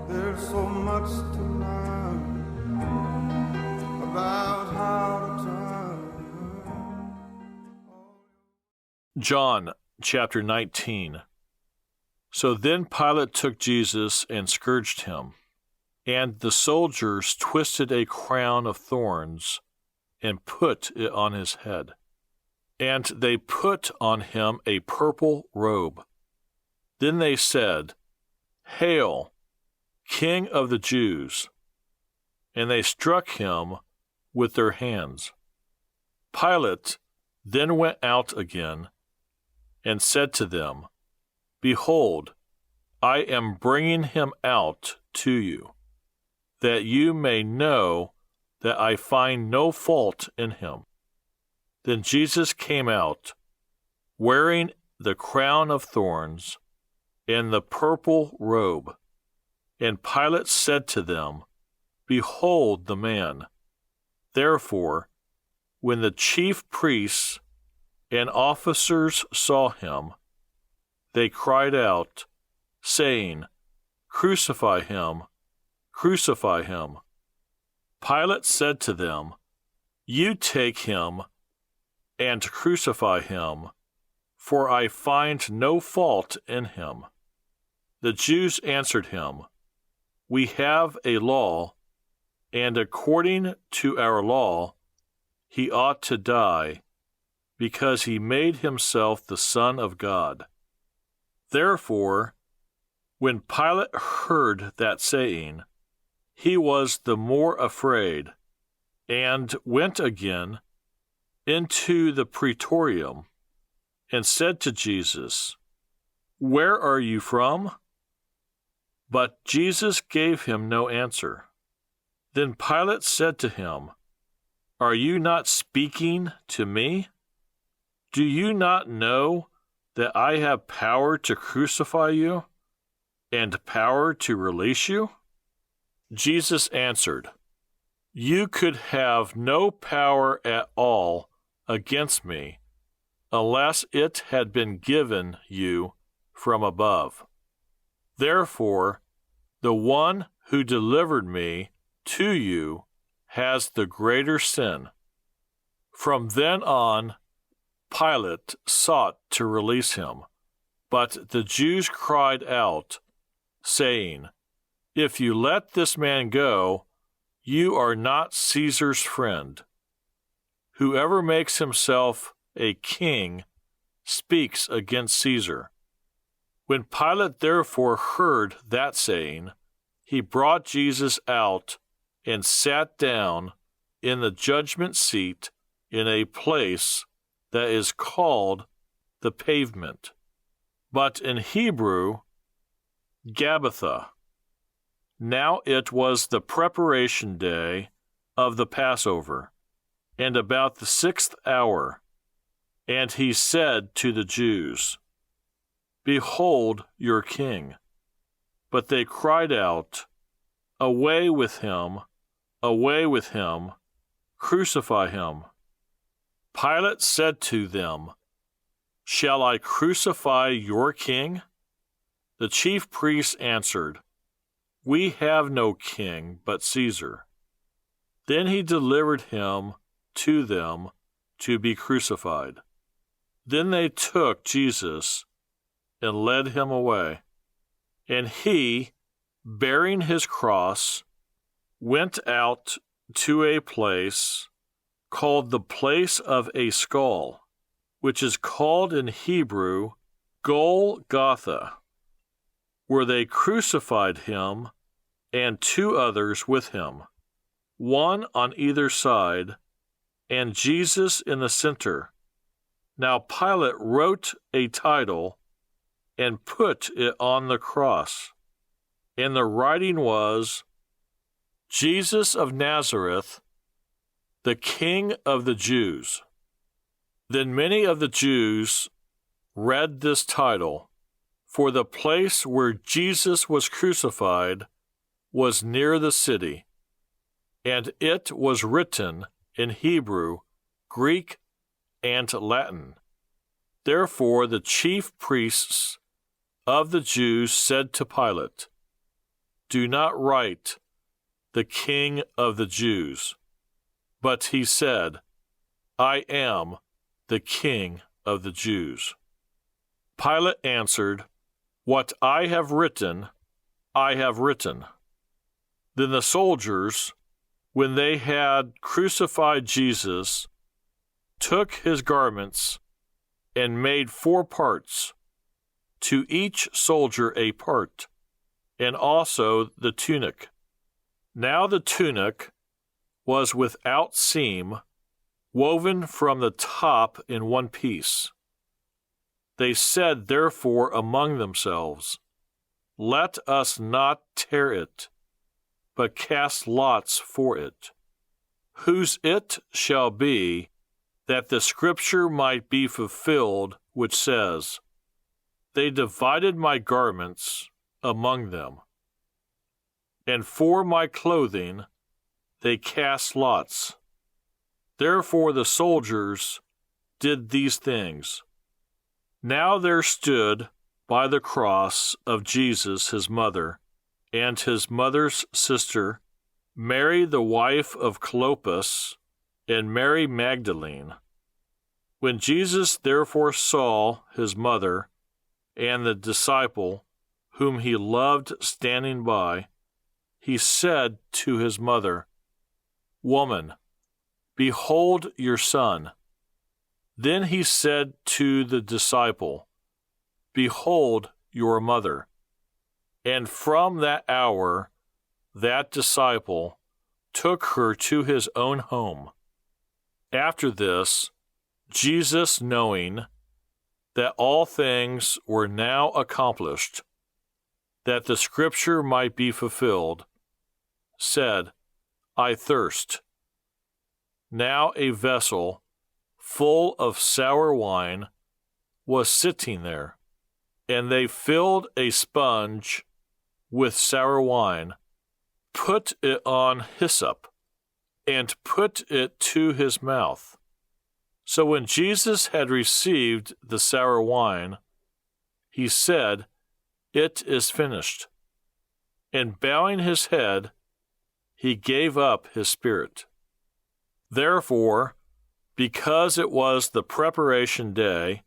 There's so much to learn about how to turn. John chapter 19. So then Pilate took Jesus and scourged him, and the soldiers twisted a crown of thorns and put it on his head. And they put on him a purple robe. Then they said, "Hail, King of the Jews!" And they struck him with their hands. Pilate then went out again and said to them, "Behold, I am bringing him out to you, that you may know that I find no fault in him." Then Jesus came out, wearing the crown of thorns and the purple robe. And Pilate said to them, "Behold the man." Therefore, when the chief priests and officers saw him, they cried out, saying, "Crucify him, crucify him." Pilate said to them, "You take him and crucify him, for I find no fault in him." The Jews answered him, "We have a law, and according to our law, he ought to die, because he made himself the Son of God." Therefore, when Pilate heard that saying, he was the more afraid, and went again into the praetorium, and said to Jesus, "Where are you from?" But Jesus gave him no answer. Then Pilate said to him, "Are you not speaking to me? Do you not know that I have power to crucify you, and power to release you?" Jesus answered, "You could have no power at all against me, unless it had been given you from above. Therefore, the one who delivered me to you has the greater sin." From then on, Pilate sought to release him, but the Jews cried out, saying, "If you let this man go, you are not Caesar's friend. Whoever makes himself a king speaks against Caesar." When Pilate therefore heard that saying, he brought Jesus out and sat down in the judgment seat in a place that is called the Pavement, but in Hebrew, Gabbatha. Now it was the preparation day of the Passover, and about the 6th hour, and he said to the Jews, "Behold your king." But they cried out, "Away with him, away with him, crucify him." Pilate said to them, "Shall I crucify your king?" The chief priests answered, "We have no king but Caesar." Then he delivered him to them to be crucified. Then they took Jesus and led him away. And he, bearing his cross, went out to a place called the place of a skull, which is called in Hebrew Golgotha, where they crucified him and two others with him, one on either side, and Jesus in the center. Now Pilate wrote a title and put it on the cross, and the writing was, "Jesus of Nazareth, the King of the Jews." Then many of the Jews read this title, for the place where Jesus was crucified was near the city, and it was written in Hebrew, Greek, and Latin. Therefore the chief priests of the Jews said to Pilate, do not write, the King of the Jews. But he said, I am the King of the Jews. Pilate answered, What I have written, I have written. Then the soldiers, when they had crucified Jesus, took his garments and made 4 parts, to each soldier a part, and also the tunic. Now the tunic was without seam, woven from the top in one piece. They said therefore among themselves, Let us not tear it, but cast lots for it, whose it shall be, that the scripture might be fulfilled, which says, They divided my garments among them, and for my clothing they cast lots. Therefore the soldiers did these things. Now there stood by the cross of Jesus his mother, and his mother's sister, Mary the wife of Clopas, and Mary Magdalene. When Jesus therefore saw his mother and the disciple whom he loved standing by, he said to his mother, Woman, behold your son. Then he said to the disciple, Behold your mother. And from that hour, that disciple took her to his own home. After this, Jesus, knowing that all things were now accomplished, that the scripture might be fulfilled, said, I thirst. Now a vessel full of sour wine was sitting there, and they filled a sponge with sour wine, put it on hyssop, and put it to his mouth. So when Jesus had received the sour wine, he said, It is finished. And bowing his head, he gave up his spirit. Therefore, because it was the preparation day,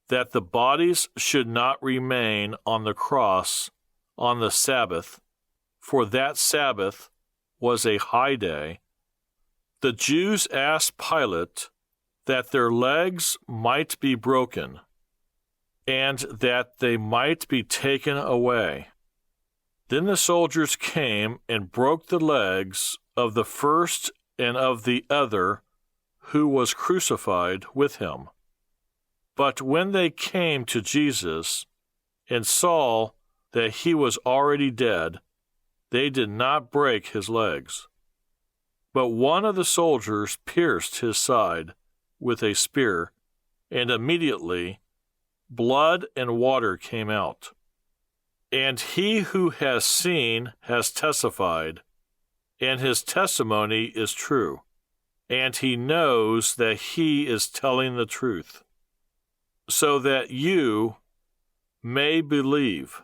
that the bodies should not remain on the cross on the Sabbath, for that Sabbath was a high day, the Jews asked Pilate that their legs might be broken, and that they might be taken away. Then the soldiers came and broke the legs of the first and of the other who was crucified with him. But when they came to Jesus and saw that he was already dead, they did not break his legs. But one of the soldiers pierced his side with a spear, and immediately blood and water came out. And he who has seen has testified, and his testimony is true, and he knows that he is telling the truth, so that you may believe.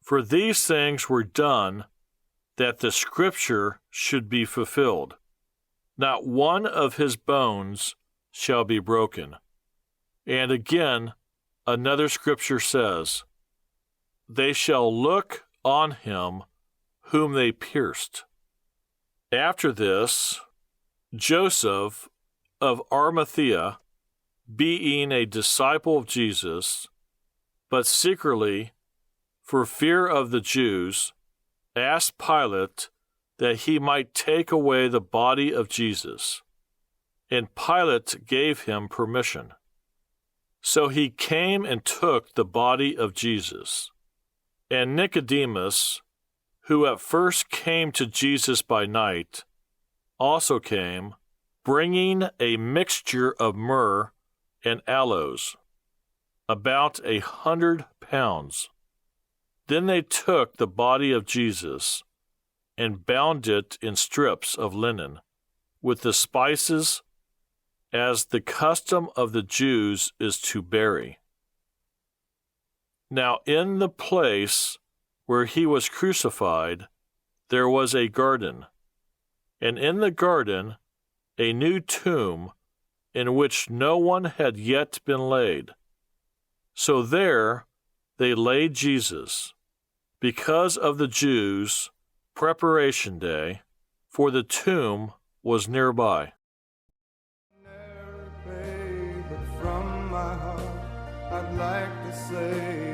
For these things were done that the scripture should be fulfilled. Not one of his bones shall be broken. And again, another scripture says, They shall look on him whom they pierced. After this, Joseph of Arimathea, being a disciple of Jesus, but secretly, for fear of the Jews, asked Pilate that he might take away the body of Jesus. And Pilate gave him permission. So he came and took the body of Jesus. And Nicodemus, who at first came to Jesus by night, also came, bringing a mixture of myrrh and aloes, about 100 pounds. Then they took the body of Jesus and bound it in strips of linen, with the spices, as the custom of the Jews is to bury. Now in the place where he was crucified, there was a garden, and in the garden a new tomb in which no one had yet been laid. So there they laid Jesus, because of the Jews' preparation day, for the tomb was nearby. But from my heart, I'd like to say